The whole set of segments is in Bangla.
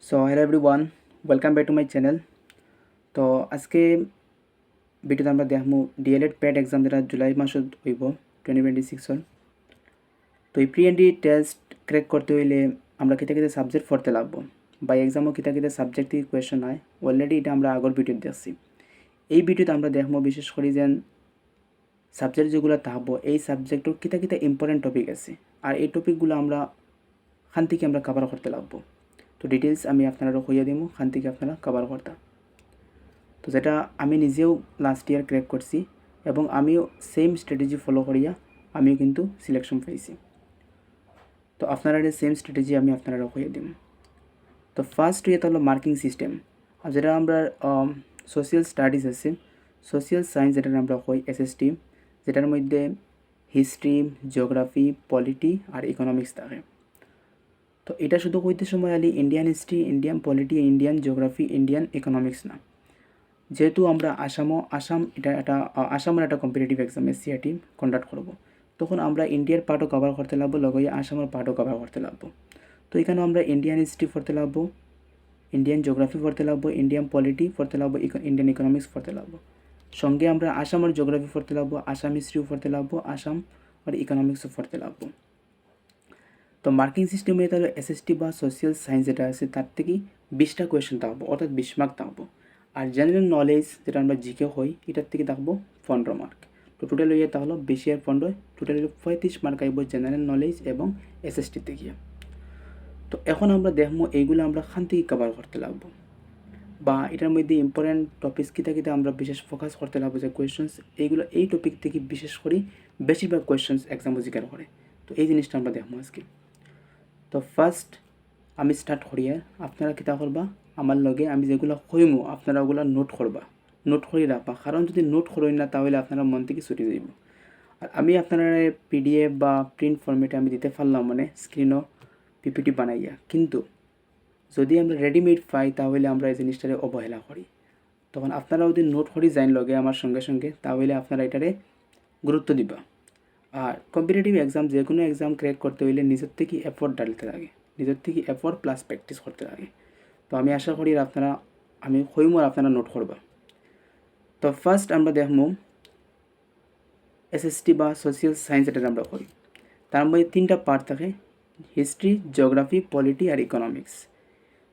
So hello everyone, welcome back to my channel. তো আজকে ভিডিওতে আমরা দেখবো ডিএলএড প্যাড এক্সাম যেটা জুলাই মাসত হইব 2026। তো এই প্রি এন্ট্রি টেস্ট ক্র্যাক করতে হইলে আমরা কিতা কিতা সাবজেক্ট পড়তে লাগবো বা এক্সামও কিতা কিতা সাবজেক্ট থেকে কোয়েশন হয়, অলরেডি এটা আমরা আগর ভিডিওতে দেখছি। এই ভিডিওতে আমরা দেখবো বিশেষ করে যেন সাবজেক্ট যেগুলো থাকবো এই সাবজেক্টর কিতা কিতা ইম্পর্টেন্ট টপিক আছে, আর এই টপিকগুলো আমরা খান থেকে আমরা কভার করতে লাগবো। তো ডিটেলস আমি আপনারা কইয়া দিব, খান থেকে আপনারা কভার করতাম। তো যেটা আমি নিজেও লাস্ট ইয়ার ক্র্যাক করছি এবং আমিও সেম স্ট্র্যাটেজি ফলো করিয়া আমিও কিন্তু সিলেকশন পাইছি। তো আপনারা সেম স্ট্র্যাটেজি আমি আপনারা হয়ে দিম। তো ফার্স্ট ইয়েতে হলো মার্কিং সিস্টেম, আর যেটা আমরা সোশিয়াল স্টাডিজ আছে, সোশিয়াল সায়েন্স যেটা আমরা হই এসএসটি, যেটার মধ্যে হিস্ট্রি, জিওগ্রাফি, পলিটি আর ইকোনমিক্স থাকে। তো এটা শুধু কইতে সময় আলি Indian history, Indian polity, Indian geography, Indian economics না। যেহেতু আমরা আসামের একটা কম্পিটিটিভ এক্সাম এসসিআরটি কন্ডাক্ট করব, তখন আমরা ইন্ডিয়ার পার্টও কভার করতে লাগবো, লগে আসামের পার্টও কভার করতে লাগবো। তো এখানেও আমরা ইন্ডিয়ান হিস্ট্রি পড়তে লাগবো, ইন্ডিয়ান জিওগ্রাফি পড়তে লাগবো, ইন্ডিয়ান পলিটি পড়তে লাগবো, ইন্ডিয়ান ইকোনমিক্স পড়তে লাগবো। সঙ্গে আমরা আসামের জিওগ্রাফি পড়তে লাগবো, আসাম হিস্ট্রিও পড়তে লাগবো, আসাম আর ইকোনমিক্সও পড়তে লাগবো। তো মার্কিং সিস্টেমে তাহলে এসএসটি বা সোশিয়াল সায়েন্স যেটা আছে তার থেকে 20টা কোয়েশন থাকবো, অর্থাৎ 20 মার্ক থাকবো। আর জেনারেল নলেজ যেটা আমরা জিকে হই এটার থেকে থাকবো 15 মার্ক। তো টোটাল হইয়া তাহলে 20 আর 15 টোটাল 35 মার্ক আইব জেনারেল নলেজ এবং এসএসটি থেকে। তো এখন আমরা দেখবো এইগুলো আমরা খান থেকে কভার করতে লাগবো, বা এটার মধ্যে ইম্পর্টেন্ট টপিকস কিতা কিতা আমরা বিশেষ ফোকাস করতে লাগবো যে কোয়েশনস এইগুলো এই টপিক থেকে বিশেষ করে বেশিরভাগ কোয়েশনস এক্সাম জিজ্ঞাসা করে। তো এই জিনিসটা আমরা দেখবো আজকে। তো ফার্স্ট আমি স্টার্ট করিয়া আপনারা কিতা করবা, আমার লগে আমি যেগুলো কইমু আপনারা ওগুলো নোট করবা, নোট করে রাখবা, কারণ যদি নোট করেন না তাহলে আপনারা মন থেকে ছুটি যাইব। আর আমি আপনারা পিডিএফ বা প্রিন্ট ফরম্যাটে আমি দিতে পারলাম, মানে স্ক্রিনও পিপিটি বানাইয়া, কিন্তু যদি আমরা রেডিমেড পাই তাহলে আমরা এই জিনিসটারে অবহেলা করি। তখন আপনারা যদি নোট করি যাইন লগে আমার সঙ্গে সঙ্গে, তাহলে আপনারা এটারে গুরুত্ব দিবা। আর কম্পিটিটিভ এক্সাম যে কোনো এক্সাম ক্র্যাক করতে হইলে নিজের থেকে এফোর্ট ডালতে লাগে, নিজের থেকে এফোর্ট প্লাস প্র্যাকটিস করতে লাগে। তো আমি আশা করি আপনারা আমি কইমু আর আপনারা নোট করবা। তো ফার্স্ট আমরা দেখবো এসএসটি বা সোশিয়াল সায়েন্স এটা আমরা করি, তার মধ্যে 3টা পার্ট থাকে, হিস্ট্রি, জিওগ্রাফি, পলিটি আর ইকোনমিক্স।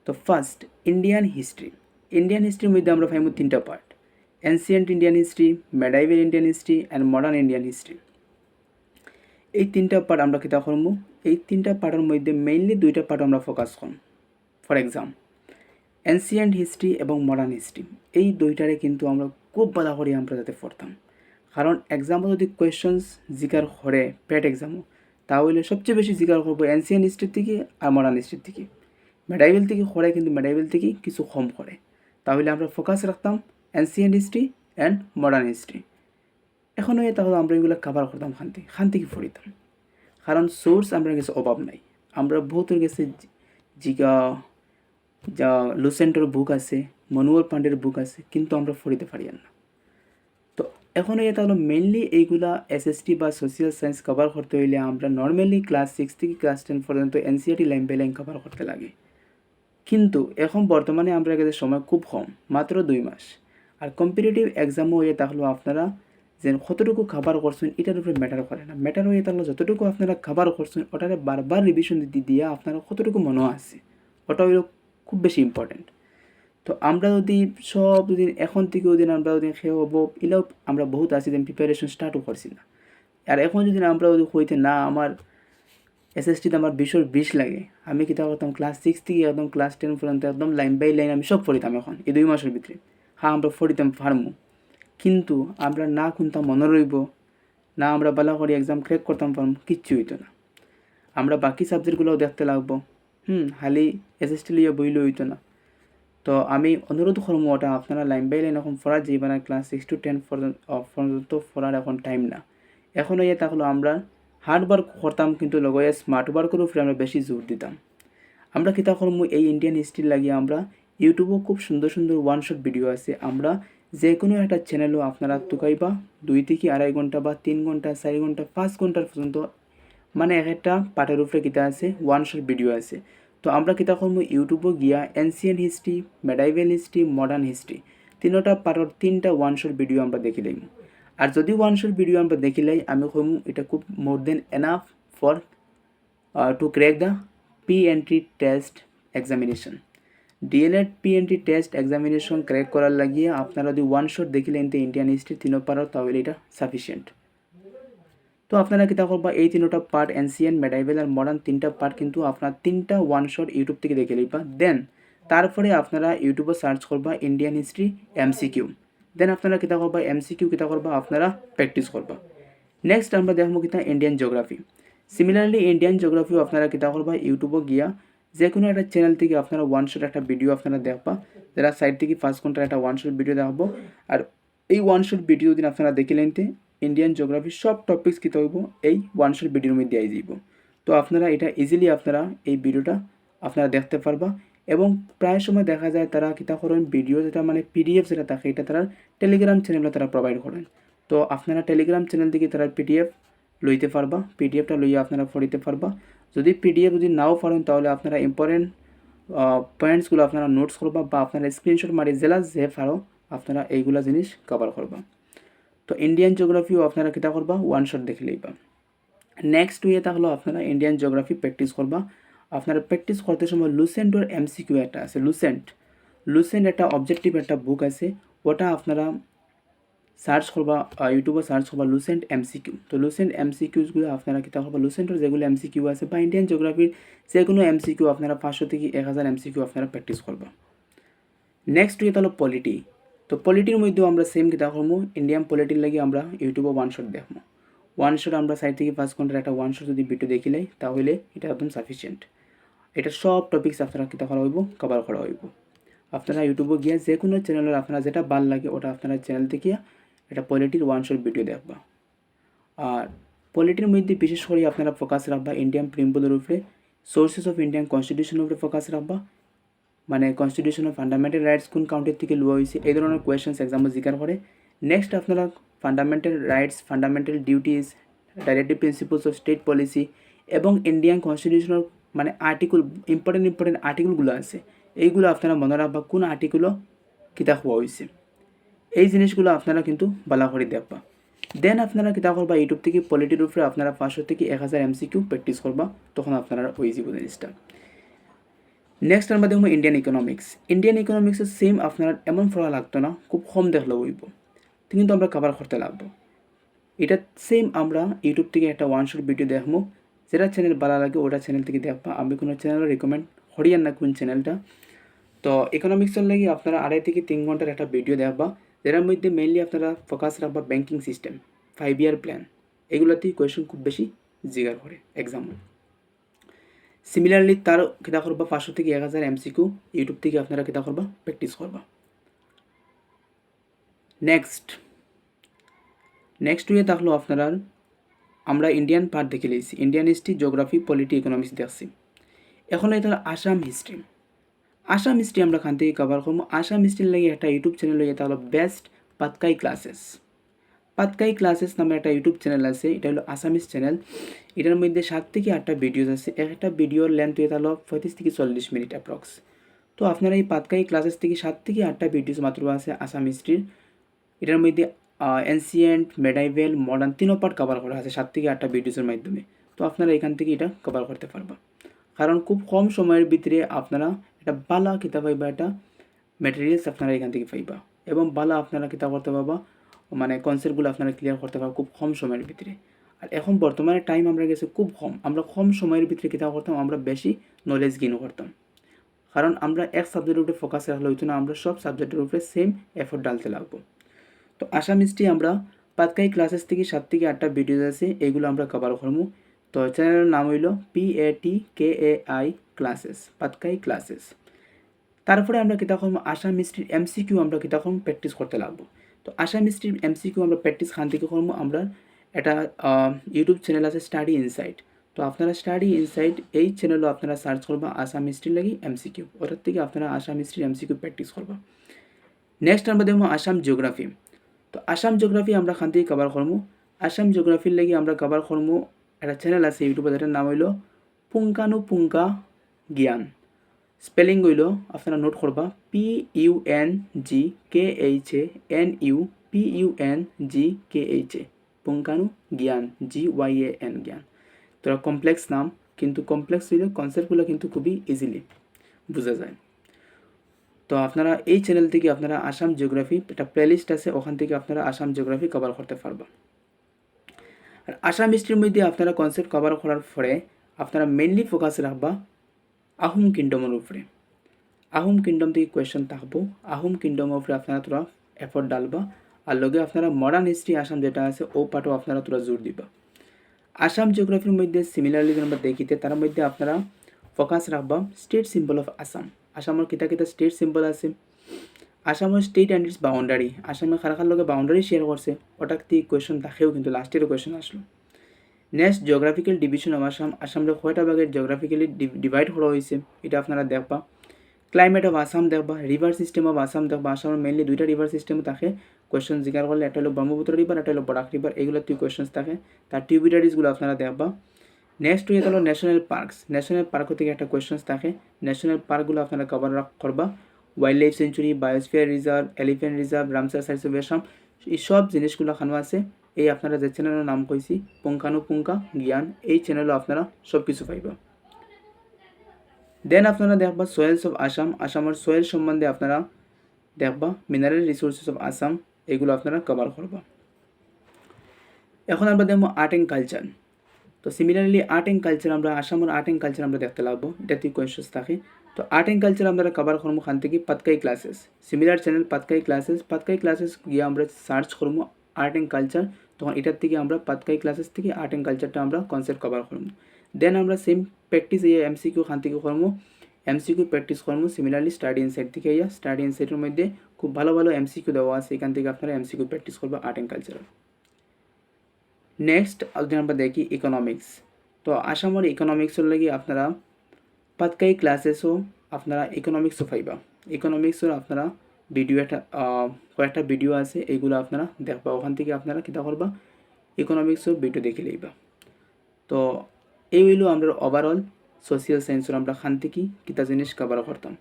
তো ফার্স্ট ইন্ডিয়ান হিস্ট্রি। ইন্ডিয়ান হিস্ট্রির মধ্যে আমরা পাইমু 3টা part, ancient Indian history, medieval Indian history and modern Indian history. এই 3টা পার্ট আমরা কিতা করবো, এই 3টা পার্টের মধ্যে মেইনলি 2টা পার্ট আমরা ফোকাস করব। ফর এক্সাম্পল এনসিয়েন্ট হিস্ট্রি এবং মডার্ন হিস্ট্রি, এই দুইটারে কিন্তু আমরা খুব ভালো করে আমরা যাতে পড়তাম, কারণ এক্সামও যদি কোয়েশনস জিকার করে প্যাট এক্সামও, তাহলে সবচেয়ে বেশি জিকার করবো এনসিয়েন্ট হিস্ট্রির থেকে আর মডার্ন হিস্ট্রির থেকে। মেডাইভেল থেকে করে কিন্তু মেডাইভেল থেকে কিছু কম করে, তাহলে আমরা ফোকাস রাখতাম ancient history and modern history. এখনও তাহলে আমরা এগুলো কাভার করতাম খান থেকে পড়িতাম, কারণ সোর্স আমরা কাছে অভাব নাই। আমরা বহুতের কাছে জিগা যা লুসেন্টোর বুক আছে, মনোহর পাণ্ডের বুক আছে, কিন্তু আমরা পড়িতে পারি না। তো এখন এটা হলো মেইনলি এইগুলা এসএসটি বা সোশিয়াল সায়েন্স কভার করতে হইলে আমরা নর্মালি ক্লাস 6 থেকে ক্লাস 10 পর্যন্ত NCERT line by line cover করতে লাগে, কিন্তু এখন বর্তমানে আমরা কাছে সময় খুব কম, মাত্র 2 মাস। আর কম্পিটিটিভ এক্সামও হয়ে তাহলে আপনারা যে কতটুকু খাবার করছেন এটার উপরে ম্যাটার করে না, ম্যাটার হয়ে তাহলে যতটুকু আপনারা খাবার করছেন ওটারে বারবার রিভিশন দিতে দিয়ে আপনারা কতটুকু মনে আছে, ওটা হইল খুব বেশি ইম্পর্টেন্ট। তো আমরা যদি সব যদি এখন থেকে যদি আমরা যদি খেয়ে হবো এলেও আমরা বহুত আছি যেন প্রিপারেশন স্টার্টও করছি না। আর এখন যদি আমরা যদি হইতে না আমার এসএসটিতে আমার 20 লাগে, আমি কিতা করতাম ক্লাস 6 থেকে একদম ক্লাস 10 পর্যন্ত একদম লাইন বাই লাইন আমি সব পড়িতাম এখন এই 2 মাসের ভিতরে। হ্যাঁ আমরা পড়িতাম পারমু, কিন্তু আমরা না কোনটা মনে রইব, না আমরা ভালো করে এক্সাম ক্র্যাক করতাম পারম, কিচ্ছু হইতো না। আমরা বাকি সাবজেক্টগুলোও দেখতে লাগবো, খালি এসএসটি লিয়ে বইলে হইতো না। তো আমি অনুরোধ করবো ওটা আপনারা লাইন বাই লাইন এখন পড়ার যাইবা না, ক্লাস 6 to 10 পর্যন্ত পড়ার এখন টাইম না। এখন ইয়ে তাহলে আমরা হার্ড ওয়ার্ক করতাম, কিন্তু লগে স্মার্ট ওয়ার্কের উপরে আমরা বেশি জোর দিতাম। আমরা কিতা করবো এই ইন্ডিয়ান হিস্ট্রি লাগিয়ে আমরা ইউটিউবেও খুব সুন্দর সুন্দর ওয়ান শট ভিডিও আছে, আমরা যে কোনো একটা চ্যানেলও আপনারা তুকাইবা 2 থেকে 2.5 ঘন্টা বা 3 ঘন্টা 4 ঘন্টা 5 ঘন্টার পর্যন্ত, মানে এক একটা পার্টের উপরে কিতা আছে ওয়ান শট ভিডিও আছে। তো আমরা কিতা করবো ইউটিউবে গিয়া ancient history, medieval history, modern history তিনোটা পার্টর 3টা ওয়ান শট ভিডিও আমরা দেখি লইম। আর যদি ওয়ান শট ভিডিও আমরা দেখিলাই আমি কইমু এটা খুব more then enough for to crack the PNT test examination. DElEd PNT test examination crack করার লাগিয়ে আপনারা যদি ওয়ান শট দেখিলেন তো ইন্ডিয়ান হিস্ট্রি তিনো পারো তাহলে এটা সাফিসিয়েন্ট। তো আপনারা কিতা করবা এই তিনোটা পার্ট এনসিয়েন্ট, মেডাইভেল আর মডার্ন 3টা পার্ট কিন্তু আপনার 3টা ওয়ান শট ইউটিউব থেকে দেখে লইবা। দেন তারপরে আপনারা ইউটিউবে সার্চ করবা ইন্ডিয়ান হিস্ট্রি MCQ। দেন আপনারা কিতা করবা MCQ কিতা করবা আপনারা প্র্যাকটিস করবা। নেক্সট আমরা দেখবো কিতা ইন্ডিয়ান জিওগ্রাফি। সিমিলারলি ইন্ডিয়ান জিওগ্রাফিও আপনারা কিতা করবা ইউটিউবে গিয়া যে কোনো একটা চ্যানেল থেকে আপনারা ওয়ান শট একটা ভিডিও আপনারা দেখবা, যারা সাইড থেকে 5 ঘন্টার একটা ওয়ান শট ভিডিও দেখবো। আর এই ওয়ান শট ভিডিও দিন আপনারা দেখিলেনতে ইন্ডিয়ান জিওগ্রাফির সব টপিক্স কী হইব এই ওয়ান শট ভিডিওর মধ্যে আই যাইব। তো আপনারা এটা ইজিলি আপনারা এই ভিডিওটা আপনারা দেখতে পারবা। এবং প্রায় সময় দেখা যায় তারা কিতা করেন ভিডিও যেটা মানে PDF যেটা থাকে এটা তারা টেলিগ্রাম চ্যানেলে তারা প্রোভাইড করেন। তো আপনারা টেলিগ্রাম চ্যানেল থেকে তারা PDF লইতে পারবা, PDFটা লইয়া আপনারা পড়িতে পারবা। যদি PDF যদি নাও পারেন তাহলে আপনারা ইম্পর্টেন্ট পয়েন্টসগুলো আপনারা নোটস করবা বা আপনারা স্ক্রিনশট মারি জেলা যে পারো আপনারা এইগুলা জিনিস কভার করবা। তো ইন্ডিয়ান জিওগ্রাফিও আপনারা কিতা করবা ওয়ান শট দেখে লইবা। নেক্সট ইয়ে থাকলো আপনারা ইন্ডিয়ান জিওগ্রাফি প্র্যাকটিস করবা। আপনারা প্র্যাকটিস করতে সময় লুসেন্ট ওর MCQ একটা আছে, লুসেন্ট একটা অবজেক্টিভ একটা বুক আছে, ওটা আপনারা সার্চ করবা ইউটিউবে সার্চ করবা লুসেন্ট MCQ। তো লুসেন্ট MCQগুলো আপনারা কিতা করবা লুসেন্টের যেগুলো MCQ আছে বা ইন্ডিয়ান জিওগ্রাফির যে কোনো MCQ আপনারা 500 থেকে 1000 MCQ আপনারা প্র্যাকটিস করবা। নেক্সট ইয়ে হলো পলিটি। তো পলিটির মধ্যেও আমরা সেম কিতা করবো ইন্ডিয়ান পলিটির লাগি আমরা ইউটিউবে ওয়ান শট দেখবো। ওয়ান শট আমরা সাইড থেকে 5 ঘন্টার একটা ওয়ান শট যদি ভিডিও দেখিলাই তাহলে এটা একদম সাফিসিয়েন্ট। এটা সব টপিক্স আপনারা কিতা করা হইব কভার করা হইব। আপনারা ইউটিউবে গিয়ে যে কোনো চ্যানেলের আপনারা যেটা ভাল লাগে ওটা আপনারা চ্যানেল থেকে এটা পলিটির ওয়ান শট ভিডিও দেখবা। আর পলিটির মধ্যে বিশেষ করে আপনারা ফোকাস রাখবা ইন্ডিয়ান প্রিম্পলের উপরে, সোর্সেস অফ ইন্ডিয়ান কনস্টিটিউশনের উপরে ফোকাস রাখবা, মানে কনস্টিটিউশন অফ ফান্ডামেন্টাল রাইটস কোন কাউন্ট্রি থেকে লওয়া হয়েছে এই ধরনের কোয়েশ্চেন্স এক্সামে জিজ্ঞাসা করে। নেক্সট আপনারা fundamental rights, fundamental duties, directive principles of state policy এবং ইন্ডিয়ান কনস্টিটিউশনাল মানে আর্টিকেল ইম্পর্টেন্ট আর্টিকেলগুলো আছে এইগুলো আপনারা মনে রাখবা কোন আর্টিকেলও কিতা হওয়া হয়েছে। এই জিনিসগুলো আপনারা কিন্তু ভালো করে দেখবা। দেন আপনারা কিতা করবা ইউটিউব থেকে পলিটির উপরে আপনারা 500 থেকে 1000 MCQ প্র্যাকটিস করবা, তখন আপনারা হয়ে যাব জিনিসটা। নেক্সট আমরা দেখবো ইন্ডিয়ান ইকোনমিক্সের সেম আপনার এমন পড়া লাগতো না, খুব কম দেখলেও হইব, কিন্তু আমরা কভার করতে লাগবো। এটা সেম আমরা ইউটিউব থেকে একটা ওয়ান শট ভিডিও দেখবো, যেটা চ্যানেল ভালো লাগে ওটা চ্যানেল থেকে দেখবা। আমি কোনো চ্যানেল রেকমেন্ড করিয়ান না কোন চ্যানেলটা। তো ইকোনমিক্সের লাগে আপনারা 2.5 থেকে 3 ঘন্টার একটা ভিডিও দেখবা, যেটার মধ্যে মেইনলি আপনারা ফোকাস রাখবা ব্যাঙ্কিং সিস্টেম, 5 ইয়ার প্ল্যান, এগুলোতেই কোয়েশন খুব বেশি জিগার করে এক্সাম। সিমিলারলি তার কিতা করবা 500 থেকে 1000 MCQ ইউটিউব থেকে আপনারা কিতা করবা প্র্যাকটিস করবা। নেক্সট ইয়ে থাকলো আপনারা আমরা ইন্ডিয়ান পার্ট দেখে লিয়েছি, Indian history, geography, polity, economics দেখছি। এখন এটা আসাম হিস্ট্রি আমরা খান থেকে কভার করবো। আসাম হিস্ট্রির লাগে একটা ইউটিউব চ্যানেল হয়ে এটা হলো বেস্ট পাতকাই ক্লাসেস নামে একটা ইউটিউব চ্যানেল আছে, এটা হলো আসামিস চ্যানেল। এটার মধ্যে 7 থেকে 8টা ভিডিওস আছে, একটা ভিডিওর লেন্থ এটা হলো 35 থেকে 40 মিনিট অ্যাপ্রক্স। তো আপনারা এই পাতকাই ক্লাসেস থেকে 7 থেকে 8টা ভিডিওস মাত্র আছে আসাম হিস্ট্রির। এটার মধ্যে এনসিয়েন্ট, মেডাইভেল, মডার্ন 3 পার্ট কভার করা আছে 7 থেকে 8টা ভিডিওসের মাধ্যমে। তো আপনারা এখান থেকে এটা কভার করতে পারবা, কারণ খুব কম সময়ের ভিতরে আপনারা একটা বালা কিতাব পাইবা, একটা ম্যাটেরিয়ালস আপনারা এখান থেকে পাইবা এবং বালা আপনারা কিতাব করতে পারবা, মানে কনসেপ্টগুলো আপনারা ক্লিয়ার করতে পারবা খুব কম সময়ের ভিতরে। আর এখন বর্তমানে টাইম আমরা গেছে খুব কম, আমরা কম সময়ের ভিতরে কিতাব করতাম, আমরা বেশি নলেজ গেইন করতাম, কারণ আমরা এক সাবজেক্টের উপরে ফোকাস রাখলে হইতো না, আমরা সব সাবজেক্টের উপরে সেম এফোর্ট ডালতে লাগবো। তো আসাম হিস্ট্রি আমরা পাতকাই ক্লাসেস থেকে 7 থেকে 8টা ভিডিওস আছে, এইগুলো আমরা কভার করবো। তো চ্যানেলের নাম হইল PATKAI ক্লাসেস, পাতকাই ক্লাসেস। তারপরে আমরা কিতা করবো আসাম হিস্ট্রির MCQ আমরা কিতা করবো প্র্যাকটিস করতে লাগবো। তো আসাম হিস্ট্রির MCQ আমরা প্র্যাকটিস খান থেকে করবো। আমরা একটা ইউটিউব চ্যানেল আছে স্টাডি ইনসাইট, তো আপনারা স্টাডি ইনসাইট এই চ্যানেলও আপনারা সার্চ করবা আসাম হিস্ট্রির লাগি MCQ, ওটার থেকে আপনারা আসাম হিস্ট্রির MCQ প্র্যাকটিস করবা। নেক্সট আমরা দেখবো আসাম জিওগ্রাফি। তো আসাম জিওগ্রাফি আমরা খান থেকে কভার করবো। আসাম জিওগ্রাফির লাগি আমরা কভার করবো একটা চ্যানেল আছে ইউটিউবে, যেটার নাম হইল পুঙ্খানুপুঙ্খা জ্ঞান। স্পেলিং হইল আপনারা নোট করবা PUNGKHANUPUNGKHA পুঙ্খানু জ্ঞান GYAN জ্ঞান। তোরা কমপ্লেক্স নাম, কিন্তু কমপ্লেক্স হইলে কনসেপ্টগুলো কিন্তু খুবই ইজিলি বোঝা যায়। তো আপনারা এই চ্যানেল থেকে আপনারা আসাম জিওগ্রাফি একটা প্লেলিস্ট আছে, ওখান থেকে আপনারা আসাম জিওগ্রাফি কভার করতে পারবা। আর আসাম হিস্ট্রির মধ্যে আপনারা কনসেপ্ট কভার করার পরে আপনারা মেনলি ফোকাস রাখবা আহোম কিংডমের উপরে। আহোম কিংডম থেকে কোয়েশ্চেন থাকবো, আহোম কিংডমের উপরে আপনারা তোরা এফোর্ট ডালবা। আর লগে আপনারা মডার্ন হিস্ট্রি আসাম যেটা আছে ও পার্টও আপনারা তোরা জোর দিবা। আসাম জিওগ্রাফির মধ্যে সিমিলারলি আমরা দেখিতে তার মধ্যে আপনারা ফোকাস রাখবা স্টেট সিম্বল অফ আসাম। আসামের কিতা কিতা স্টেট সিম্বল আছে, আসামের স্টেট অ্যান্ড ইটস বাউন্ডারি, আসামে খারাখার লগে বাউন্ডারি শেয়ার করছে, ওটা থেকে কোয়েশ্চেন থাকেও কিন্তু লাস্টেরও কোয়েশ্চেন আসলো। Next geographical division of Assam, আসামরে কয়টা ভাগে জিওগ্রাফিক্যালি ডিভাইড করা হয়েছে এটা আপনারা দেখবা। ক্লাইমেট অফ আসাম দেখবা, রিভার সিস্টেম অফ আসাম দেখবা। আসামের মেনলি দুইটা রিভার সিস্টেম থাকে, কোয়েশ্চেন জিজ্ঞাসা করলে একটা হলো ব্রহ্মপুত্র রিভার, একটা হলো বরাক রিভার, এগুলো তুই কোয়েশ্চেন থাকে, তার টিউবিটারিজগুলো আপনারা দেখবা। নেক্সট হয়ে গেল ন্যাশনাল পার্কস, ন্যাশনাল পার্ক থেকে একটা কোয়েশ্চেন থাকে, ন্যাশনাল পার্কগুলো আপনারা কভার করবা। Wild life century, biosphere reserve, elephant reserve, Ramsar sites of Assam, এই সব জিনিসগুলো খানো আছে। এই আপনারা যে চ্যানেলের নাম কইছি পুঙ্খানুপুঙ্খা জ্ঞান, এই চ্যানেলও আপনারা সব কিছু পাইবা। দেন আপনারা দেখবা সয়েলস অফ আসাম, আসামের সয়েল সম্বন্ধে আপনারা দেখবা। মিনারেল রিসোর্সেস অফ আসাম, এগুলো আপনারা কভার করবা। এখন আমরা দেখবো আর্ট অ্যান্ড কালচার। তো সিমিলারলি আর্ট অ্যান্ড কালচার আমরা আসামের আর্ট অ্যান্ড কালচার আমরা দেখতে লাগবো, এটা তুই কোয়েশ্চেন থাকে। তো আর্ট অ্যান্ড কালচার আমরা কভার করবো খান থেকে Patkai classes, similar channel Patkai classes গিয়ে আমরা সার্চ করবো আর্ট অ্যান্ড কালচার, তখন এটার থেকে আমরা পাতকাই ক্লাসেস থেকে আর্ট অ্যান্ড কালচারটা আমরা কনসেপ্ট কভার করবো। দেন আমরা সেম প্র্যাকটিস এই এমসিকিউ খান থেকে করবো, এমসিকিউ প্র্যাকটিস করবো। সিমিলারলি স্টাডি ইনসাইট থেকে স্টাডি ইনসাইটের মধ্যে খুব ভালো ভালো এমসিকিউ দেওয়া আছে, এখান থেকে আপনারা এমসিকিউ প্র্যাকটিস করবো আর্ট অ্যান্ড কালচার। নেক্সট যদি আমরা দেখি ইকোনমিক্স, তো আসামের ইকোনমিক্সের লাগি আপনারা পাতকাই ক্লাসেসও আপনারা ইকোনমিক্সও পাইবা। ইকোনমিক্সের আপনারা ভিডিও একটা কয়েকটা ভিডিও আছে, এইগুলো আপনারা দেখবা, ওখান থেকে আপনারা কিতা করবা ইকোনমিক্সের ভিডিও দেখে লইবা। তো এই হইল আমরা ওভারঅল সোশিয়াল সায়েন্সের আমরা খান থেকে কিতা জিনিস কভার করতাম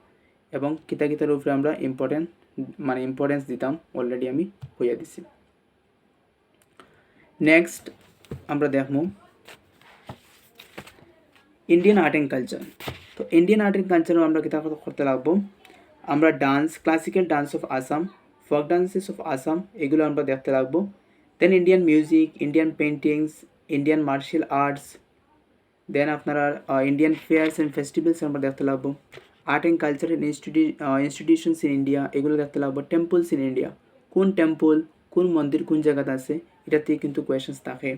এবং কিতা কিতার উপরে আমরা ইম্পর্টেন্স দিতাম, অলরেডি আমি হইয়া দিছি। নেক্সট আমরা দেখবো ইন্ডিয়ান আর্ট অ্যান্ড কালচার। তো ইন্ডিয়ান আর্ট অ্যান্ড কালচারও আমরা কিতা করতে লাগবো, আমরা dance, classical dance of Assam, folk dances of Assam, এগুলো আমরা দেখতে লাগবো। Then Indian music, Indian paintings, Indian martial arts, then আপনারা ইন্ডিয়ান ফেয়ার্স অ্যান্ড ফেস্টিভ্যালস আমরা দেখতে লাগবো। Art and culture institutions in India, এগুলো দেখতে লাগবো। টেম্পলস ইন ইন্ডিয়া, কোন টেম্পল কোন মন্দির কোন জায়গাতে আছে, এটা থেকে কিন্তু কোয়েশনস থাকে।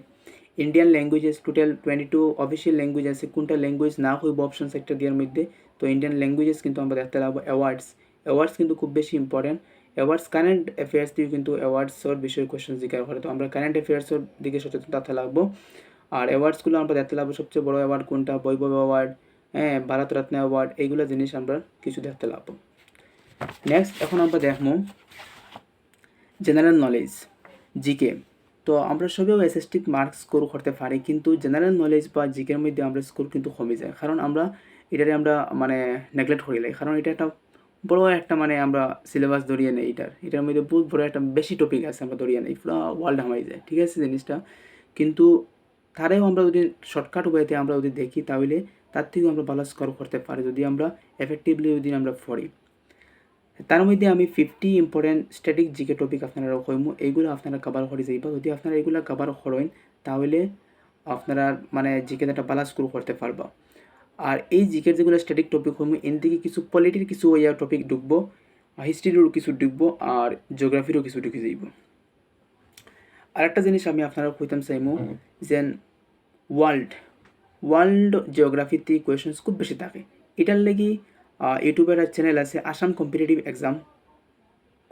Indian languages total 22 official language আছে, কোনটা ল্যাঙ্গুয়েজ না হইব অপশন সেক্টর দেওয়ার মধ্যে, তো ইন্ডিয়ান ল্যাঙ্গুয়েজেস কিন্তু আমরা দেখতে লাগবো। অ্যাওয়ার্ডস কিন্তু খুব বেশি ইম্পর্টেন্ট। অ্যাওয়ার্ডস কারেন্ট অ্যাফেয়ার্স দিয়ে কিন্তু অ্যাওয়ার্ডসের বিষয়ে কোয়েশ্চেন জিজ্ঞাসা করে, তো আমরা কারেন্ট অ্যাফেয়ার্সের দিকে সচেতন থাকতে লাগবো। আর অ্যাওয়ার্ডসগুলো আমরা দেখতে লাগবো, সবচেয়ে বড় অ্যাওয়ার্ড কোনটা, বৈভব অ্যাওয়ার্ড, হ্যাঁ ভারতরত্ন অ্যাওয়ার্ড, এইগুলো জিনিস আমরা কিছু দেখতে লাগবো। নেক্সট এখন আমরা দেখবো জেনারেল নলেজ, জিকে। তো আমরা সবেও এসএসটি মার্কস স্কোর করতে পারি, কিন্তু জেনারেল নলেজ বা জিকের মধ্যে আমরা স্কোর কিন্তু কমে যায়, কারণ আমরা এটারে আমরা নেগলেক্ট করে লাই, কারণ এটা একটা বড় একটা আমরা সিলেবাস ধরিয়ে নেই, এটার মধ্যে বহুত বড় একটা বেশি টপিক আছে, আমরা ধরিয়ে নেই, পুরো ওয়ার্ল্ড হামাই যায়, ঠিক আছে জিনিসটা। কিন্তু তারেও আমরা যদি শর্টকাট ওয়েতে আমরা যদি দেখি, তাহলে তার থেকেও আমরা ভালো স্কোর করতে পারি যদি আমরা এফেক্টিভলি যদি আমরা পড়ি। তার মধ্যে আমি 50 ইম্পর্টেন্ট স্ট্যাটিক জিকে টপিক আপনারা কইমু, এইগুলো আপনারা কভার করে যাইবা। যদি আপনারা এগুলো কভার করেন তাহলে আপনারা জিকে একটা ভালো স্কোর করতে পারবা। আর এই জিকের যেগুলো স্ট্যাটিক টপিক কইমু, এর দিকে কিছু পলিটির কিছু টপিক ঢুকবো, হিস্ট্রিরও কিছু ঢুকবো, আর জিওগ্রাফিরও কিছু ঢুকে যাইব। আর একটা জিনিস আমি আপনারা কইতাম চাইমু যে ওয়ার্ল্ড জিওগ্রাফিতে কোয়েশনস খুব বেশি থাকে। এটার লাগি ইউটিউবের চ্যানেল আছে আসাম কম্পিটিটিভ এক্সাম,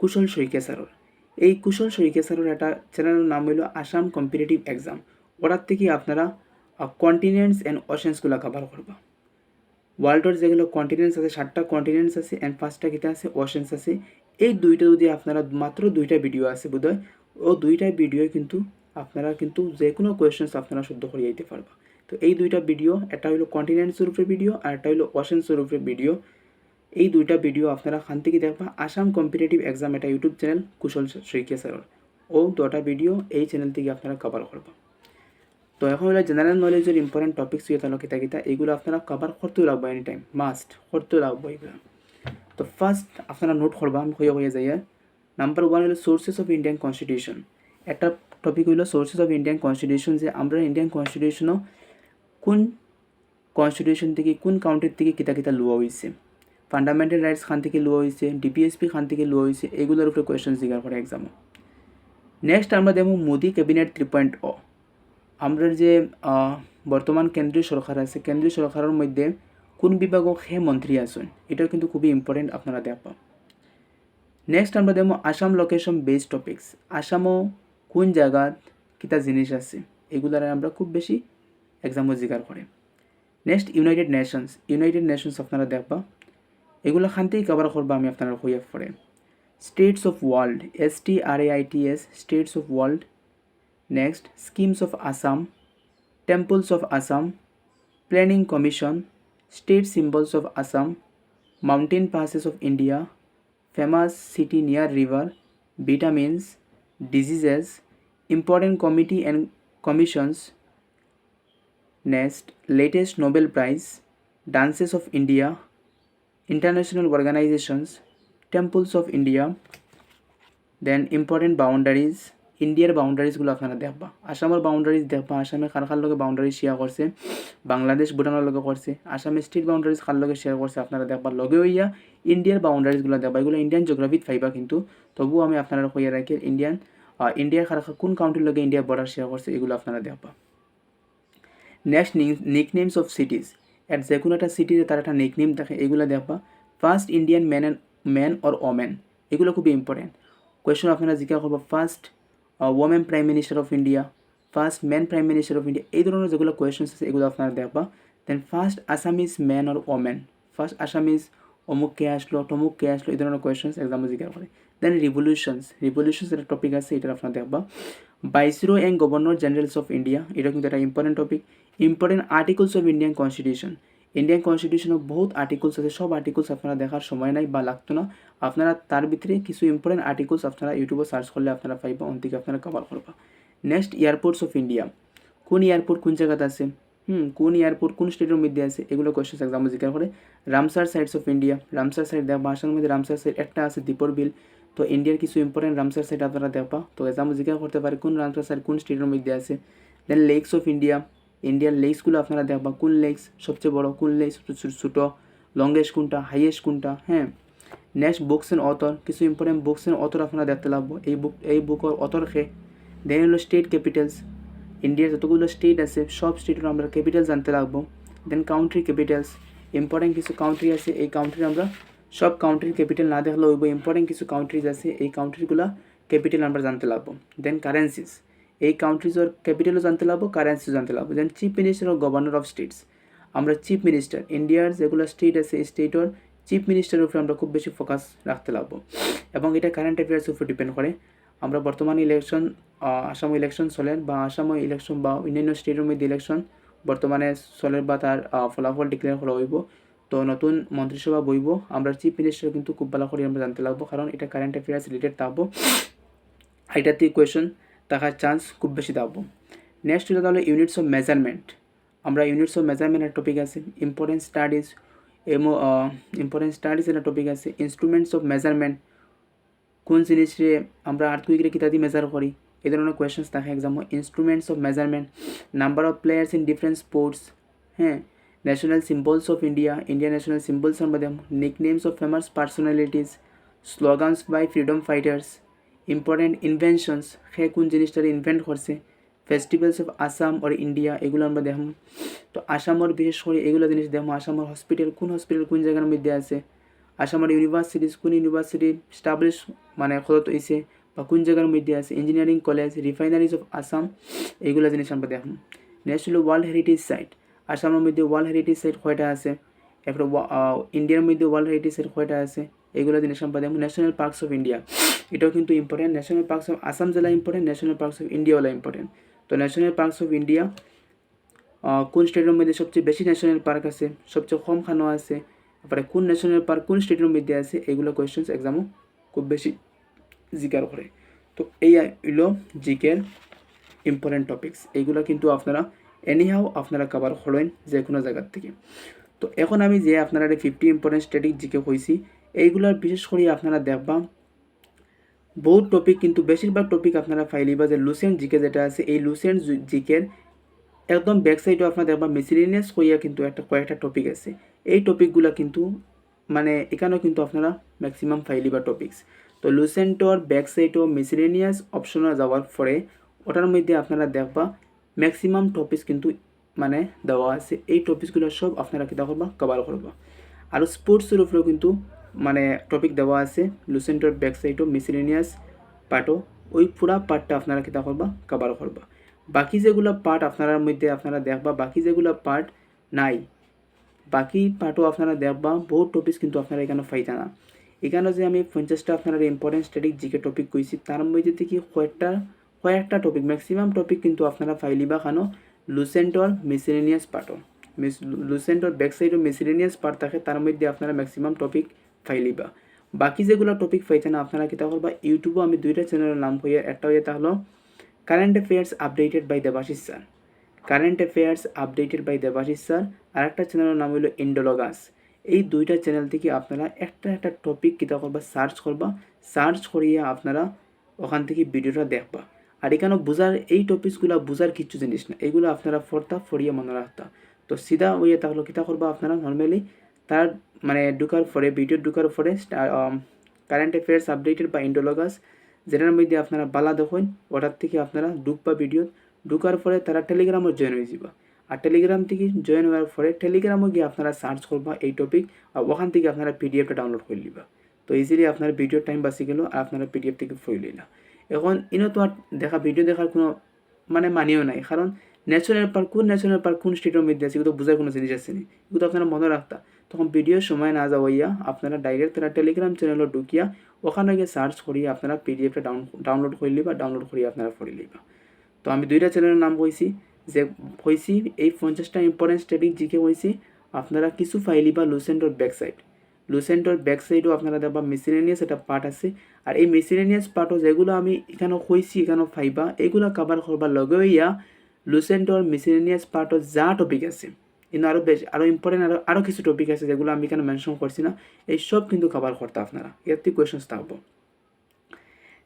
কুশল শইকিয়া স্যারের। এই কুশল শইকিয়া স্যারের একটা চ্যানেলের নাম হইল আসাম কম্পিটিটিভ এক্সাম। ওটার থেকে আপনারা কন্টিনেন্টস অ্যান্ড ওশেন্সগুলো কভার করবা। ওয়ার্ল্ডের যেগুলো কন্টিনেন্টস আছে, 7টা কন্টিনেন্টস আছে অ্যান্ড 5টা কিতা আছে ওশেন্স আছে। এই দুইটা যদি আপনারা মাত্র 2টা ভিডিও আছে বোধহয়, ও 2টা ভিডিও কিন্তু আপনারা কিন্তু যে কোনো কোয়েশনস আপনারা শুদ্ধ করে যাইতে পারবা। তো এই 2টা ভিডিও, একটা হইলো কন্টিনেন্টসের উপরে ভিডিও আর একটা হইলো ওশেন্সের উপরে ভিডিও। এই দুইটা ভিডিও আপনারা খান থেকে দেখবা আসাম কম্পিটিটিভ এক্সাম এটা ইউটিউব চ্যানেল কুশল শইকিয়া স্যারের ও দুটা ভিডিও এই চ্যানেল থেকে আপনারা কভার করবা। তো এখন হলো জেনারেল নলেজের ইম্পর্টেন্ট টপিক্স যেটা হলো কিতা এগুলো আপনারা কভার করতেও লাগবে এনি টাইম মাস্ট করতেও লাগবে এগুলো। তো ফার্স্ট আপনারা নোট করবা আমি হয়ে যাই। নাম্বার 1 হলো সোর্সেস অফ ইন্ডিয়ান কনস্টিটিউশন। একটা টপিক হলো সোর্সেস অফ ইন্ডিয়ান কনস্টিটিউশন, যে আমরা ইন্ডিয়ান কনস্টিটিউশনও কোন কনস্টিটিউশন থেকে কোন কাউন্ট্রির থেকে কিতা লওয়া হয়েছে, ফান্ডামেন্টাল রাইটস খান থেকে লওয়া হয়েছে, ডিপিএসপি খান থেকে লওয়া হয়েছে, এগুলোর উপরে কোয়েশ্চেন জিজ্ঞাসা করে এক্সামে। নেক্সট আমরা দেখব মোদি ক্যাবিনেট 3.0। আমরা যে বর্তমান কেন্দ্রীয় সরকার আছে, কেন্দ্রীয় সরকারের মধ্যে কোন বিভাগক হে মন্ত্রী আছেন, এটাও কিন্তু খুবই ইম্পর্টেন্ট আপনারা দেখবা। নেক্সট আমরা দেখব আসাম লোকেশন বেসড টপিক্স। আসামও কোন জায়গাত কিতা জিনিস আছে, এগুলার আমরা খুব বেশি এক্সামও জিজ্ঞাসা করে। নেক্সট ইউনাইটেড নেশনস আপনারা দেখবা, এগুলো খানতেই কভার করবা আমি আপনারা হইয়া পড়ে। States of world, STRAITS, states of world. Next schemes of Assam, temples of Assam, planning commission, state symbols of Assam, mountain passes of India, famous city near river, vitamins, diseases, important committee and commissions. Next latest Nobel prize, dances of India, international organizations, temples of India, then important boundaries, ইন্ডিয়ার বাউন্ডারিজগুলো আপনারা দেখবা। আসামের বাউন্ডারিজ দেখবা, আসামে কার লগে বাউন্ডারি শেয়ার করছে, বাংলাদেশ ভুটানের লগে করছে, আসামে স্টেট বাউন্ডারিজ কার লগে শেয়ার করছে আপনারা দেখবা। লগে হইয়া ইন্ডিয়ার বাউন্ডারিজগুলো দেখবা, এগুলো ইন্ডিয়ান জিওগ্রাফিত পাইবা, কিন্তু তবুও আমি আপনারা হইয়া রাখি ইন্ডিয়ার কোন কাউন্ট্রির লগে ইন্ডিয়া বর্ডার শেয়ার করছে এগুলো আপনারা দেখবা। নেক্সট নিকনেমস অফ সিটিজ, এট যে কোনো একটা সিটিতে তার একটা নিকনেম থাকে, এগুলো দেখবা। First Indian man or women, এগুলো খুবই ইম্পর্টেন্ট কোয়েশ্চেন আপনারা জিজ্ঞাসা করবো। First women prime minister of India, first man prime minister of India, এই ধরনের যেগুলো কোয়েশ্চেন আছে এগুলো আপনারা দেখবা। Then first Assamese man or women, first Assamese অমুক কে আসলো তমুক কে আসলো, এই ধরনের কোয়েশ্চেন এক্সামে জিজ্ঞাসা করে। দেন রিভলিউশনস একটা টপিক আছে, এটা আপনারা দেখবা। Viceroy and governor generals of India, এটা কিন্তু একটা important topic. Important articles of Indian constitution, Indian কনস্টিটিউশনে বহুত আর্টিকলস আছে, সব আর্টিকলস আপনারা দেখার সময় নাই বা লাগতো না, আপনারা তার ভিতরে কিছু ইম্পর্টেন্ট আর্টিকলস আপনারা ইউটিউবে সার্চ করলে আপনারা পাইবা, অন থেকে আপনারা কভার করবা। নেক্সট এয়ারপোর্টস অফ ইন্ডিয়া, কোন এয়ারপোর্ট কোন জায়গাতে আছে, কোন এয়ারপোর্ট কোন স্টেটের মধ্যে আছে, এগুলো কোয়েশ্চেন এক্সামে জিজ্ঞাসা করে। Ramsar sites of India, Ramsar site দেখবা, আসামের মধ্যে রামসার সাইট একটা আছে দীপর বিল, তো ইন্ডিয়ার কিছু ইম্পর্টেন্ট রামসার সাইট আপনারা দেখবা, তো এক্সামে জিজ্ঞাসা করতে পারে কোন রামসার সাইট কোন স্টেটের মধ্যে আছে। দেন লেকস অফ ইন্ডিয়া, ইন্ডিয়ার লেকসগুলো আপনারা দেখবা, কোন লেকস সবচেয়ে বড়, কোন লেকস ছোটো, লংগেস্ট কোনটা, হাইয়েস্ট কোনটা, হ্যাঁ। নেক্সট বুকস অ্যান্ড অথর, কিছু ইম্পর্টেন্ট বুকস অ্যান্ড অথর আপনারা দেখতে লাগবো, এই বুকের অথর খে। দেন হলো স্টেট ক্যাপিটালস, ইন্ডিয়ার যতগুলো স্টেট আছে সব স্টেটের আমরা ক্যাপিটাল জানতে লাগবো। দেন কাউন্ট্রি ক্যাপিটালস, ইম্পর্টেন্ট কিছু কাউন্ট্রি আছে, এই কাউন্ট্রি আমরা সব কাউন্ট্রির ক্যাপিটাল না দেখলেও হইব, ইম্পর্টেন্ট কিছু কাউন্ট্রিজ আছে এই কাউন্ট্রিগুলো ক্যাপিটাল আমরা জানতে লাগবো। দেন কারেন্সিস, এই কাউন্ট্রিজের ক্যাপিটালও জানতে লাগবো, কারেন্সিও জানতে লাগবো। দেন চিফ মিনিস্টার ও গভর্নর অফ স্টেটস, আমরা চিফ মিনিস্টার ইন্ডিয়ার যেগুলো স্টেট আছে এই স্টেটের চিফ মিনিস্টারের উপরে আমরা খুব বেশি ফোকাস রাখতে লাগবো, এবং এটা কারেন্ট অ্যাফেয়ার্সের উপর ডিপেন্ড করে। আমরা বর্তমানে ইলেকশন, আসাম ইলেকশন চলেন বা আসাম ইলেকশন বা অন্যান্য স্টেটের মধ্যে ইলেকশন বর্তমানে চলেন বা তার ফলাফল ডিক্লেয়ার করা হইব, তো নতুন মন্ত্রিসভা বইব, আমরা চিফ মিনিস্টার কিন্তু খুব ভালো করে আমরা জানতে লাগবো, কারণ এটা কারেন্ট অ্যাফেয়ার্স রিলেটেড থাকবো, এটাতে কোয়েশন থাকার চান্স খুব বেশি থাকবো। নেক্সট হলো তাহলে ইউনিটস অফ মেজারমেন্ট, আমরা ইউনিটস অফ মেজারমেন্টের টপিক আছে। ইম্পর্টেন্ট স্টাডিজ একটা টপিক আছে। ইনস্ট্রুমেন্টস অফ মেজারমেন্ট, কোন জিনিসে আমরা আর্থকুইকরে কিতা দিয়ে মেজার করি, এই ধরনের কোয়েশনস থাকে এক্সামে। Instruments of measurement, number of players in different sports, হ্যাঁ। National symbols of India, India national symbols আমরা দেখব। Nicknames of famous personalities, slogans by freedom fighters, important inventions, সে কোন জিনিসটা ইনভেন্ট করছে, ফেস্টিভ্যালস অফ আসাম আর ইন্ডিয়া, এগুলো আমরা দেখব। তো আসামের বিশেষ করে এগুলো জিনিস দেখব। আসামের হসপিটাল কোন জায়গার মধ্যে আছে, আসামের ইউনিভার্সিটিস কোন ইউনিভার্সিটি স্টাবলিশ মানে খরচ হয়েছে বা কোন জায়গার মধ্যে আছে, ইঞ্জিনিয়ারিং কলেজ, রিফাইনারিজ অফ আসাম, এইগুলো জিনিস আমরা দেখব। নেক্সট হলো ওয়ার্ল্ড হেরিটেজ সাইট, আসামের মধ্যে ওয়ার্ল্ড হেরিটেজ সাইট কয়টা আছে, একটা ইন্ডিয়ার মধ্যে ওয়ার্ল্ড হেরিটেজ সাইট কয়টা আছে, এইগুলো জিনিস আমরা দেখব। ন্যাশনাল পার্কস অফ ইন্ডিয়া, এটাও কিন্তু important. National parks of Assam জেলা important, national parks of India হলো ইম্পর্টেন্ট। তো ন্যাশনাল পার্কস অফ ইন্ডিয়া কোন স্টেটের মধ্যে সবচেয়ে বেশি ন্যাশনাল পার্ক আছে, সবচেয়ে কম খানো আছে, তারপরে কোন ন্যাশনাল পার্ক কোন স্টেটের মধ্যে আছে, এগুলো কোয়েশ্চেন্স এক্সামও খুব বেশি জিজ্ঞাসা করে। তো এই হইল জিকের ইম্পর্টেন্ট টপিকস, এইগুলো কিন্তু আপনারা এনিহাও আপনারা কভার করেন যে কোনো জায়গার থেকে। তো এখন আমি যে আপনারা 50 ইম্পর্টেন্ট স্ট্যাটিক জিকে কইছি, এইগুলার বিশেষ করে আপনারা দেখবা বহুত টপিক, কিন্তু বেশিরভাগ টপিক আপনারা ফাইলিবা যে লুসেন্ট জিকে যেটা আছে, এই লুসেন্ট জিকের একদম ব্যাক সাইডেও আপনারা দেখবা মিসিলিনিয়াস কইয়া কিন্তু কয়েকটা টপিক আছে। এই টপিকগুলো কিন্তু মানে এখানেও কিন্তু আপনারা ম্যাক্সিমাম ফাইলিবা টপিকস। তো লুসেন্টর ব্যাক সাইডও মিসিলিনিয়াস অপশনে যাওয়ার পরে ওটার মধ্যে আপনারা দেখবা ম্যাক্সিমাম টপিকস কিন্তু মানে দেওয়া আছে। এই টপিকসগুলো সব আপনারা কী করবা, কভার করবা। আর স্পোর্টসের উপরেও কিন্তু মানে টপিক দেওয়া আছে লুসেন্টর ব্যাক সাইডও মিসিলিনিয়াস পার্টও, ওই পুরা পার্টটা আপনারা কী করবা, কভার করবা। বাকি যেগুলো পার্ট আপনার মধ্যে আপনারা দেখবা, বাকি যেগুলো পার্ট নাই, বাকি পার্টও আপনারা দেখবা বহুত টপিক কিন্তু আপনারা এখানে পাইতা না। এখানে যে আমি 50টা আপনারা ইম্পর্টেন্ট স্ট্যাটিক জিকে টপিক কইছি, তার মধ্যে থেকে কয়েকটা টপিক ম্যাক্সিমাম টপিক কিন্তু আপনারা ফাইলিবা খানো লুসেন্টর মিসেলেনিয়াস পার্টও। লুসেন্টর ব্যাক সাইডও মিসেলেনিয়াস পার্ট থাকে, তার মধ্যে আপনারা ম্যাক্সিমাম টপিক ফাইলিবা। বাকি যেগুলো টপিক পাইতে না আপনারা কী করবা, ইউটিউবে আমি 2টা চ্যানেলের নাম হইয়া, একটা হইয়া তাহলো current affairs updated by Debashis sir, current affairs updated by Debashis sir. আর একটা চ্যানেলের নাম হলো ইন্ডোলগাস। এই 2টা চ্যানেল থেকে আপনারা একটা টপিক কীটা করবা, সার্চ করিয়া আপনারা ওখান থেকে ভিডিওটা দেখবা। আর এখানে বোঝার এই টপিকসগুলো বোঝার কিচ্ছু জিনিস না, এগুলো আপনারা ফরিয়া মনে রাখতা। তো সিধা হইয়া তাহলে কীটা করবা, আপনারা নর্মালি তার মানে ঢুকার পরে ভিডিও ঢুকার পরে কারেন্ট অ্যাফেয়ার্স আপডেটেড বা ইন্ডোলগাস যেটার মধ্যে আপনারা বালা দেখেন, ওটার থেকে আপনারা ঢুকবা ভিডিও, ঢুকার পরে তারা টেলিগ্রামও জয়েন হয়ে যাবা। আর টেলিগ্রাম থেকে জয়েন হওয়ার পরে টেলিগ্রামও গিয়ে আপনারা সার্চ করবা এই টপিক, আর ওখান থেকে আপনারা পিডিএফটা ডাউনলোড করে নিবা। তো ইজিলি আপনার ভিডিও টাইম বাঁচি গেল, আর আপনারা পিডিএফ থেকে ফ্রি লইলা। এখন ইনো তো আর ভিডিও দেখার কোনো মানে মানিও নাই, কারণ ন্যাশনাল পার্ক কোন স্টেটের মধ্যে আছে এগুলো বোঝার কোনো জিনিস আছে নি, এগুলো আপনারা মনে রাখতা। তখন ভিডিওর সময় না যাওয়াইয়া আপনারা ডাইরেক্ট তারা টেলিগ্রাম চ্যানেলও ঢুকিয়া ওখানে গিয়ে সার্চ করিয়ে আপনারা পিডিএফটা ডাউনলোড করে লিবা, ডাউনলোড করিয়ে আপনারা পড়ে লিবা। তো আমি 2টা চ্যানেলের নাম কইছি, যে কইছি এই 50টা ইম্পর্টেন্ট স্ট্যাটিক জিকে কইছি, আপনারা কিছু ফাইলিবা লুসেন্টর ব্যাক সাইডও আপনারা দেখবা মিসেলেনিয়াস একটা পার্ট আছে। আর এই মিসেলেনিয়াস পার্টও যেগুলো আমি এখানে কইছি এখানেও ফাইবা, এগুলো কভার করবার লগে হইয়া লুসেন্টর মিসেলেনিয়াস পার্টও যা টপিক আছে কিন্তু আরও ইম্পর্টেন্ট আরও কিছু টপিক আছে যেগুলো আমি এখানে মেনশন করছি না, এই সব কিন্তু কভার করতে আপনারা, এর থেকে কোয়েশনস থাকবো।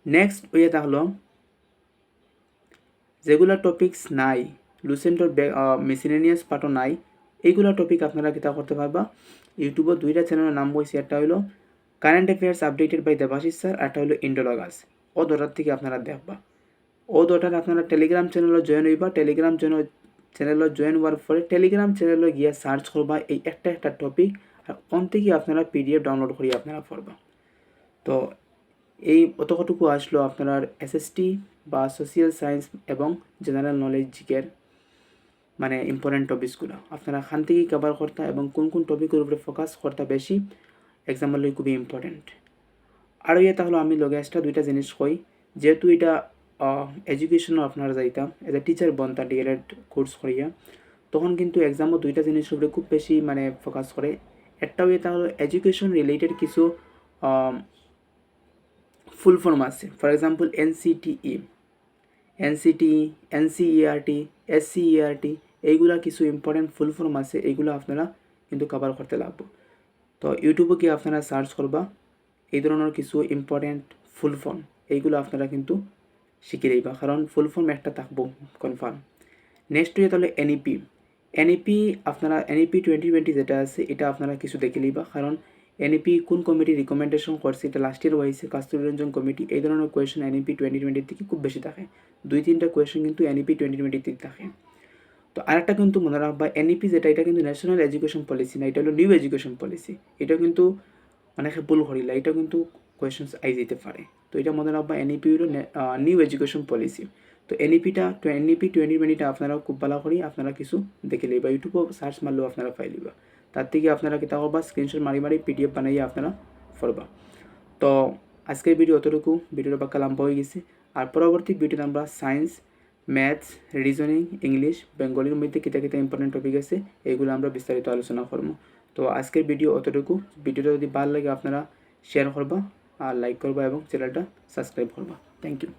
নেক্সট হইয়া তাহলো যেগুলো টপিকস নাই লুসেন্টর মিসেলেনিয়াস পার্টও নাই, এইগুলো টপিক আপনারা কিতা করতে পারবা, ইউটিউবের 2টা চ্যানেলের নাম বলছি, একটা হলো current affairs updated by Debashis sir, একটা হলো ইন্ডোলগাস। ও দুটার থেকে আপনারা দেখবা, ও দুটার আপনারা টেলিগ্রাম চ্যানেলে জয়েন হইবা, টেলিগ্রাম চ্যানেলে জয়েন হওয়ার পরে টেলিগ্রাম চ্যানেলে গিয়ে সার্চ করবা এই একটা টপিক, আর ওন থেকে আপনারা পিডিএফ ডাউনলোড করিয়ে আপনারা পড়বা। তো এই অতটুকু আসলো আপনার এসএসটি বা সোশিয়াল সায়েন্স এবং জেনারেল নলেজ জিকের মানে ইম্পর্টেন্ট টপিকসগুলো আপনারা খান থেকেই কভার করতে, এবং কোন টপিকের উপরে ফোকাস করতে বেশি এক্সাম্পল খুবই ইম্পর্টেন্ট। আর ইয়ে তাহলে আমি লগে এক্সট্রা 2টা জিনিস কই, যেহেতু এটা এডুকেশনও আপনারা যাইতাম এজ এ টিচার বনতা ডিএলএড কোর্স করিয়া, তখন কিন্তু এক্সামও 2টা জিনিসের উপরে খুব বেশি মানে ফোকাস করে। একটা হয়ে তাহলে এডুকেশন রিলেটেড কিছু ফুল ফর্ম আছে, for example NCTE, NCERT, SCERT, এইগুলা কিছু ইম্পর্টেন্ট ফুল ফর্ম আছে, এইগুলো আপনারা কিন্তু কভার করতে লাগবে। তো ইউটিউবে গিয়ে আপনারা সার্চ করবা এই ধরনের কিছু ইম্পর্টেন্ট ফুল ফর্ম, এইগুলো আপনারা কিন্তু শিখে দিবা, কারণ ফুল ফর্ম একটা থাকবো কনফার্ম। নেক্সট হয়ে তাহলে এনইপি আপনারা এনইপি 2020 যেটা আছে এটা আপনারা কিছু দেখে নিবা, কারণ এনইপি কোন কমিটি রিকমেন্ডেশন করছে, এটা লাস্ট ইয়ার হয়েছে কাস্তুরী রঞ্জন কমিটি, এই ধরনের কোয়েশন এনইপি 2020 থেকে খুব বেশি থাকে, 2-3টা কোয়েশন কিন্তু এনইপি 2020 থেকে থাকে। তো আরেকটা কিন্তু মনে রাখবা এনইপি যেটা, এটা কিন্তু ন্যাশনাল এডুকেশন পলিসি না, এটা হলো নিউ এডুকেশন পলিসি, এটা কিন্তু অনেকে ভুল করিলা, এটা কিন্তু কোয়েশনস আই যেতে পারে। তো এটা মনে রাখবা এনইপি হলো নিউ এডুকেশন পলিসি। তো এনইপি 2020টা আপনারা খুব ভালো করি আপনারা কিছু দেখে লিবা, ইউটিউবে সার্চ মারলেও আপনারা পাই লিবা, তার থেকে আপনারা কিতা করবা স্ক্রিনশট মারি পিডিএফ বানাইয়া আপনারা পড়বা। তো আজকের ভিডিও অতটুকু, ভিডিওটা বাক্কা লম্বা হয়ে গেছে, আর পরবর্তী ভিডিওতে আমরা সায়েন্স, ম্যাথস, রিজনিং, ইংলিশ, বেঙ্গলির মধ্যে কিতা ইম্পর্টেন্ট টপিক আছে এইগুলো আমরা বিস্তারিত আলোচনা করবো। তো আজকের ভিডিও অতটুকু। ভিডিওটা যদি ভালো লাগে আপনারা শেয়ার করবা আর লাইক করবা এবং চ্যানেলটা সাবস্ক্রাইব করবা। Thank you.